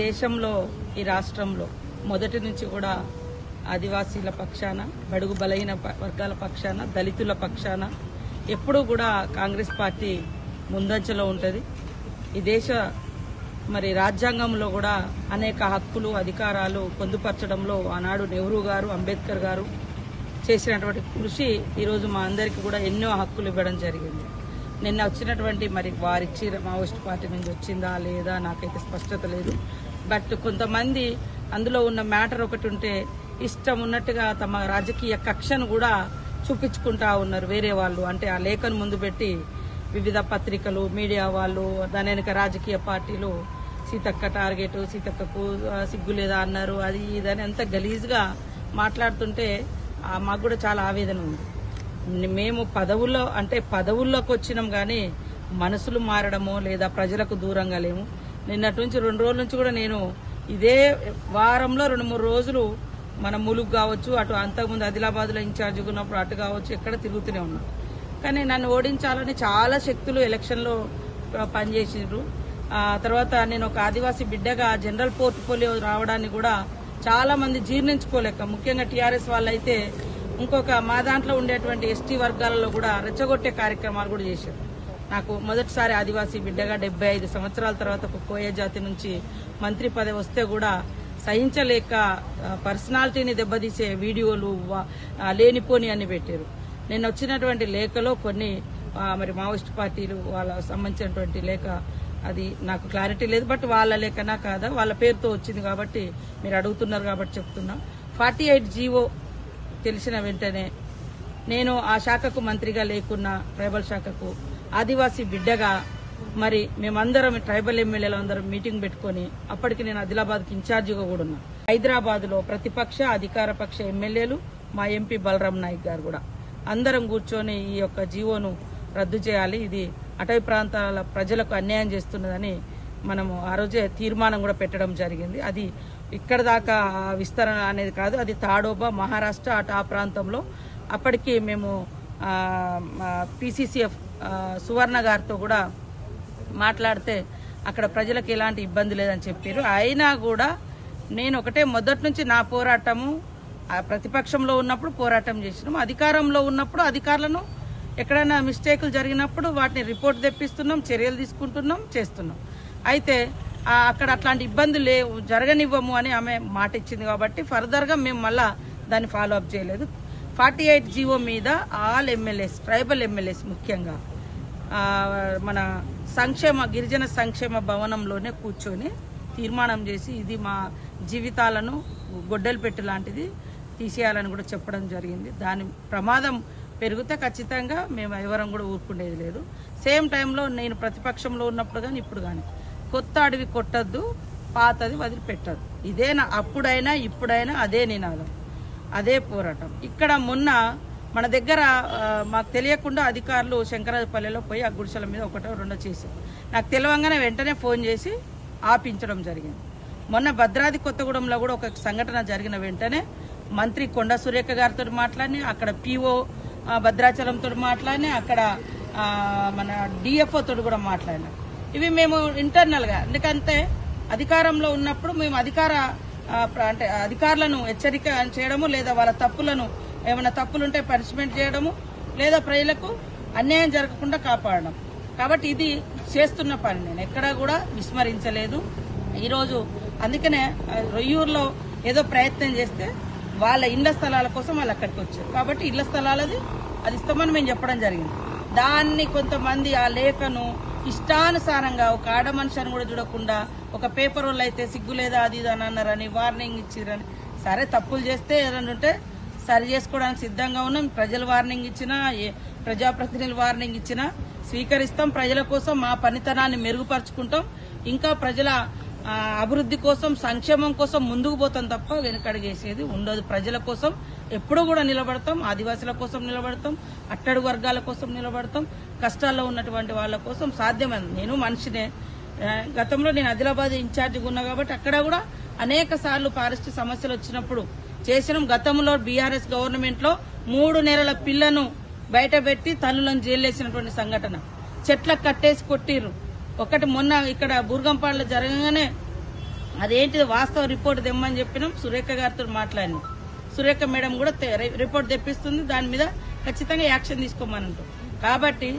దేశంలో ఈ రాష్ట్రంలో మొదటి నుంచి కూడా ఆదివాసీల పక్షాన, బడుగు బలహీన వర్గాల పక్షాన, దళితుల పక్షాన ఎప్పుడూ కూడా కాంగ్రెస్ పార్టీ ముందంజలో ఉంటుంది. ఈ దేశ రాజ్యాంగంలో కూడా అనేక హక్కులు, అధికారాలు పొందుపరచడంలో ఆనాడు నెహ్రూ గారు, అంబేద్కర్ గారు చేసినటువంటి కృషి ఈరోజు మా అందరికీ కూడా ఎన్నో హక్కులు ఇవ్వడం జరిగింది. నిన్న వచ్చినటువంటి వారిచ్చి మావోయిస్ట్ పార్టీ నుంచి వచ్చిందా లేదా నాకైతే స్పష్టత లేదు. బట్ కొంతమంది అందులో ఉన్న మ్యాటర్ ఒకటి ఉంటే ఇష్టం ఉన్నట్టుగా తమ రాజకీయ కక్షను కూడా చూపించుకుంటా ఉన్నారు వేరే వాళ్ళు. అంటే ఆ లేఖను ముందు పెట్టి వివిధ పత్రికలు, మీడియా వాళ్ళు, దాని వెనుక రాజకీయ పార్టీలు సీతక్క టార్గెట్, సీతక్కకు సిగ్గు లేదా అన్నారు, అది ఇదని అంత గలీజ్గా మాట్లాడుతుంటే మాకు కూడా చాలా ఆవేదన ఉంది. మేము పదవుల్లోకి వచ్చినాం కానీ మనసులు మారడమో లేదా ప్రజలకు దూరంగా లేము. నిన్నటి నుంచి 2 రోజుల నుంచి కూడా నేను ఇదే వారంలో 2-3 రోజులు మన ములుగు కావచ్చు, అటు అంతకుముందు ఆదిలాబాద్లో ఇన్ఛార్జిగా ఉన్నప్పుడు అటు కావచ్చు, ఎక్కడ తిరుగుతూనే ఉన్నాం. కానీ నన్ను ఓడించాలని చాలా శక్తులు ఎలక్షన్లో పనిచేసిండ్రు. తర్వాత నేను ఒక ఆదివాసీ బిడ్డగా జనరల్ పోర్ట్ఫోలియో రావడాన్ని కూడా చాలా మంది జీర్ణించుకోలేక, ముఖ్యంగా టీఆర్ఎస్ వాళ్ళైతే ఇంకొక మా దాంట్లో ఉండేటువంటి ఎస్టీ వర్గాలలో కూడా రెచ్చగొట్టే కార్యక్రమాలు కూడా చేశారు. నాకు మొదటిసారి ఆదివాసీ బిడ్డగా 75 సంవత్సరాల తర్వాత ఒక కోయ జాతి నుంచి మంత్రి పదవి వస్తే కూడా సహించలేక పర్సనాలిటీని దెబ్బతీసే వీడియోలు లేనిపోని అని పెట్టారు. నేను వచ్చినటువంటి లేఖలో కొన్ని మావోయిస్ట్ పార్టీలు వాళ్ళ సంబంధించినటువంటి లేఖ, అది నాకు క్లారిటీ లేదు. బట్ వాళ్ళ లేఖనా కాదా, వాళ్ళ పేరుతో వచ్చింది కాబట్టి మీరు అడుగుతున్నారు కాబట్టి చెప్తున్నా. 48 జీవో తెలిసిన వెంటనే నేను ఆ శాఖకు మంత్రిగా లేకున్నా, ట్రైబల్ శాఖకు ఆదివాసీ బిడ్డగా మేమందరం ట్రైబల్ ఎమ్మెల్యేలు అందరం మీటింగ్ పెట్టుకుని, అప్పటికి నేను ఆదిలాబాద్కి ఇన్ఛార్జిగా కూడా ఉన్నా. హైదరాబాద్లో ప్రతిపక్ష అధికార పక్ష ఎమ్మెల్యేలు, మా ఎంపీ బలరాం నాయక్ గారు కూడా అందరం కూర్చొని ఈ యొక్క జీవోను రద్దు చేయాలి, ఇది అటవీ ప్రాంతాల ప్రజలకు అన్యాయం చేస్తున్నదని మనము ఆ రోజే తీర్మానం కూడా పెట్టడం జరిగింది. అది ఇక్కడ దాకా విస్తరణ అనేది కాదు, అది తాడోబా, మహారాష్ట్ర అటు ఆ ప్రాంతంలో. అప్పటికి మేము PCCF సువర్ణ గారితో కూడా మాట్లాడితే అక్కడ ప్రజలకు ఎలాంటి ఇబ్బంది లేదని చెప్పారు. అయినా కూడా నేను ఒకటే మొదటి నుంచి నా పోరాటము, ప్రతిపక్షంలో ఉన్నప్పుడు పోరాటం చేసినాం, అధికారంలో ఉన్నప్పుడు అధికారులను ఎక్కడైనా మిస్టేకులు జరిగినప్పుడు వాటిని రిపోర్ట్ తెప్పిస్తున్నాం, చర్యలు తీసుకుంటున్నాం, చేస్తున్నాం. అయితే అక్కడ అట్లాంటి ఇబ్బందులు జరగనివ్వము అని ఆమె మాట ఇచ్చింది కాబట్టి ఫర్దర్గా మేము మళ్ళా దాన్ని ఫాలో అప్ చేయలేదు. 48 జీవో మీద ఆల్ ఎమ్మెల్యేస్, ట్రైబల్ ఎమ్మెల్యేస్ ముఖ్యంగా మన గిరిజన సంక్షేమ భవనంలోనే కూర్చొని తీర్మానం చేసి ఇది మా జీవితాలను గొడ్డలు పెట్టు లాంటిది తీసేయాలని కూడా చెప్పడం జరిగింది. దాని ప్రమాదం పెరిగితే ఖచ్చితంగా మేము ఎవరం కూడా ఊరుకునేది లేదు. సేమ్ టైంలో నేను ప్రతిపక్షంలో ఉన్నప్పుడు కానీ ఇప్పుడు కానీ కొత్త అడవి కొట్టద్దు, పాతది వదిలిపెట్టద్దు, ఇదేనా అప్పుడైనా ఇప్పుడైనా అదే నినాదం, అదే పోరాటం. ఇక్కడ మొన్న మన దగ్గర మాకు తెలియకుండా అధికారులు శంకరాజపల్లిలో పోయి ఆ గుడిసెల మీద 1-2 చేశారు. నాకు తెలియంగానే వెంటనే ఫోన్ చేసి ఆపించడం జరిగింది. మొన్న భద్రాద్రి కొత్తగూడెంలో కూడా ఒక సంఘటన జరిగిన వెంటనే మంత్రి కొండా సురేఖ గారితో మాట్లాడి, అక్కడ PO భద్రాచలంతో మాట్లాడి, అక్కడ మన DFO తోటి కూడా మాట్లాడినాం. ఇవి మేము ఇంటర్నల్గా, ఎందుకంటే అధికారంలో ఉన్నప్పుడు మేము అధికారులను హెచ్చరిక చేయడము, లేదా వాళ్ళ తప్పులను ఏమైనా తప్పులుంటే పనిష్మెంట్ చేయడము, లేదా ప్రజలకు అన్యాయం జరగకుండా కాపాడడం. కాబట్టి ఇది చేస్తున్న పని నేను ఎక్కడా కూడా విస్మరించలేదు. ఈరోజు అందుకనే రొయ్యూరులో ఏదో ప్రయత్నం చేస్తే వాళ్ళ ఇళ్ల స్థలాల కోసం వాళ్ళు అక్కడికి వచ్చారు. కాబట్టి ఇళ్ల స్థలాలది అది ఇస్తామని మేము చెప్పడం జరిగింది. దాన్ని కొంతమంది ఆ లేఖను ఇష్టానుసారంగా ఒక ఆడ మనిషిని కూడా చూడకుండా, ఒక పేపర్ వాళ్ళు అయితే సిగ్గు లేదా అది ఇది అని అన్నారని, వార్నింగ్ ఇచ్చిరని. సరే, తప్పులు చేస్తే ఏదైనా ఉంటే సరి చేసుకోవడానికి సిద్ధంగా ఉన్నాం. ప్రజలు వార్నింగ్ ఇచ్చినా, ప్రజాప్రతినిధులు వార్నింగ్ ఇచ్చినా స్వీకరిస్తాం. ప్రజల కోసం మా పనితనాన్ని మెరుగుపరుచుకుంటాం. ఇంకా ప్రజల అభివృద్ధి కోసం, సంక్షేమం కోసం ముందుకు పోతాం తప్ప వెనుకడుగేసేది ఉండదు. ప్రజల కోసం ఎప్పుడూ కూడా నిలబడతాం, ఆదివాసుల కోసం నిలబడతాం, అట్టడుగు వర్గాల కోసం నిలబడతాం, కష్టాల్లో ఉన్నటువంటి వాళ్ళ కోసం సాధ్యమైంది. నేను మనిషినే. గతంలో నేను ఆదిలాబాద్ ఇన్ఛార్జిగా ఉన్నా కాబట్టి అక్కడ కూడా అనేక సార్లు ఫారెస్ట్ సమస్యలు వచ్చినప్పుడు చేసినాం. గతంలో BRS గవర్నమెంట్ లో 3 నెలల పిల్లను బయట పెట్టి తల్లులను జైలేసినటువంటి సంఘటన, చెట్లకు కట్టేసి కొట్టిర్రు. ఒకటి మొన్న ఇక్కడ బూర్గంపాడులో జరగగానే అదేంటిది వాస్తవ రిపోర్ట్ తెమ్మని చెప్పినాం. సురేఖ గారితో మాట్లాడినాం. సురేఖ మేడం కూడా రిపోర్ట్ తెప్పిస్తుంది. దాని మీద ఖచ్చితంగా యాక్షన్ తీసుకోమని అంటాం. కాబట్టి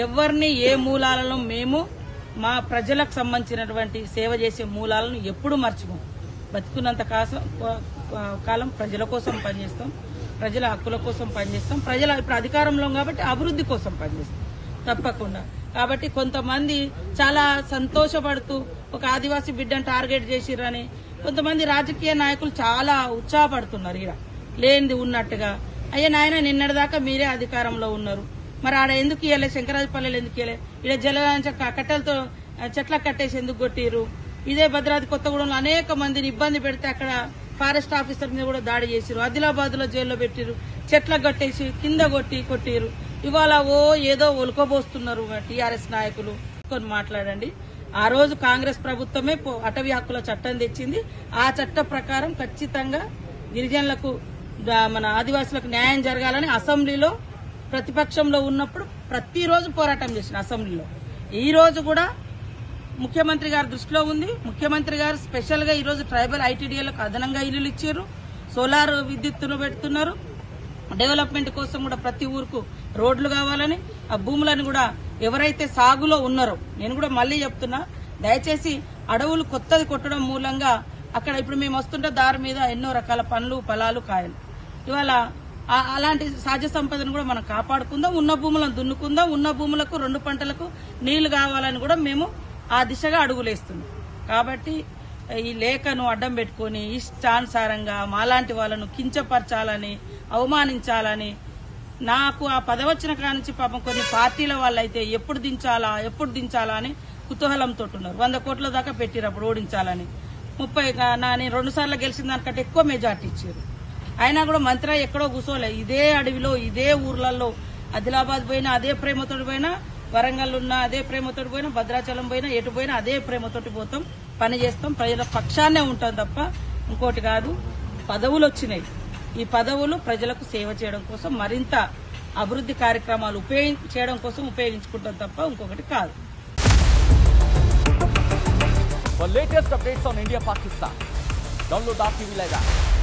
ఎవరిని ఏ మూలాలను మేము మా ప్రజలకు సంబంధించినటువంటి సేవ చేసే మూలాలను ఎప్పుడు మర్చిపోం. బతుకున్నంత కాలం ప్రజల కోసం పనిచేస్తాం, ప్రజల హక్కుల కోసం పనిచేస్తాం, ప్రజల ఇప్పుడు అధికారంలో కాబట్టి అభివృద్ధి కోసం పనిచేస్తాం తప్పకుండా. కాబట్టి కొంతమంది చాలా సంతోషపడుతూ ఒక ఆదివాసీ బిడ్డను టార్గెట్ చేసిరని కొంతమంది రాజకీయ నాయకులు చాలా ఉత్సాహపడుతున్నారు. ఇక్కడ లేనిది ఉన్నట్టుగా. అయ్యా నాయన నిన్నటిదాకా మీరే అధికారంలో ఉన్నారు, మరి ఆడ ఎందుకు ఇవ్వలే, శంకరాజపల్లెలు ఎందుకు ఇవ్వలే, ఇక్కడ జల కట్టెలతో చెట్ల కట్టేసి ఎందుకు కొట్టిరు, ఇదే భద్రాద్రి కొత్తగూడెంలో అనేక మందిని ఇబ్బంది పెడితే అక్కడ ఫారెస్ట్ ఆఫీసర్ మీద కూడా దాడి చేసిరు, ఆదిలాబాద్ లో జైల్లో పెట్టిరు, చెట్లకు కట్టేసి కింద కొట్టిరు. ఇవాళ ఏదో ఒలుకోబోస్తున్నారు టీఆర్ఎస్ నాయకులు. కొన్ని మాట్లాడండి. ఆ రోజు కాంగ్రెస్ ప్రభుత్వమే అటవీ హక్కుల చట్టం తెచ్చింది. ఆ చట్ట ప్రకారం ఖచ్చితంగా గిరిజనులకు మన ఆదివాసులకు న్యాయం జరగాలని అసెంబ్లీలో ప్రతిపక్షంలో ఉన్నప్పుడు ప్రతిరోజు పోరాటం చేసిన అసెంబ్లీలో. ఈ రోజు కూడా ముఖ్యమంత్రి గారి దృష్టిలో ఉంది. ముఖ్యమంత్రి గారు స్పెషల్ గా ఈ రోజు ట్రైబల్ ఐటీడీఏలకు అదనంగా ఇల్లులు ఇచ్చారు, సోలార్ విద్యుత్తును పెడుతున్నారు. డెవలప్మెంట్ కోసం కూడా ప్రతి ఊరుకు రోడ్లు కావాలని, ఆ భూములను కూడా ఎవరైతే సాగులో ఉన్నారో, నేను కూడా మళ్లీ చెప్తున్నా, దయచేసి అడవులు కొత్తది కొట్టడం మూలంగా అక్కడ ఇప్పుడు మేము వస్తుంటే దారి మీద ఎన్నో రకాల పండ్లు ఫలాలు కాయలు. ఇవాళ అలాంటి సహజ సంపదను కూడా మనం కాపాడుకుందాం, ఉన్న భూములను దున్నుకుందాం, ఉన్న భూములకు 2 పంటలకు నీళ్లు కావాలని కూడా మేము ఆ దిశగా అడుగులేస్తున్నాం. కాబట్టి ఈ లేఖను అడ్డం పెట్టుకుని ఇష్టానుసారంగా మాలాంటి వాళ్ళను కించపరచాలని, అవమానించాలని, నాకు ఆ పదవచ్చిన కానించి పాపం కొన్ని పార్టీల వాళ్ళైతే ఎప్పుడు దించాలా అని కుతూహలంతో ఉన్నారు. 100 కోట్ల దాకా పెట్టిరు అప్పుడు ఓడించాలని. 30 నేను 2 సార్లు గెలిచిన దానికంటే ఎక్కువ మెజార్టీ ఇచ్చారు. అయినా కూడా మంత్రి ఎక్కడో కూర్చోలే, ఇదే అడవిలో ఇదే ఊర్లలో ఆదిలాబాద్ పోయినా అదే ప్రేమతోటి పోయినా, వరంగల్ ఉన్నా అదే ప్రేమతోటి పోయినా, భద్రాచలం పోయినా, ఎటు పోయినా అదే ప్రేమతోటి పోతాం, పని చేస్తాం, ప్రజల పక్షాన్నే ఉంటాం తప్ప ఇంకోటి కాదు. పదవులు వచ్చినాయి, ఈ పదవులు ప్రజలకు సేవ చేయడం కోసం, మరింత అభివృద్ధి కార్యక్రమాలు చేయడం కోసం ఉపయోగించుకుంటాం తప్ప ఇంకొకటి కాదు. For latest updates on India Pakistan, download our TV Live app.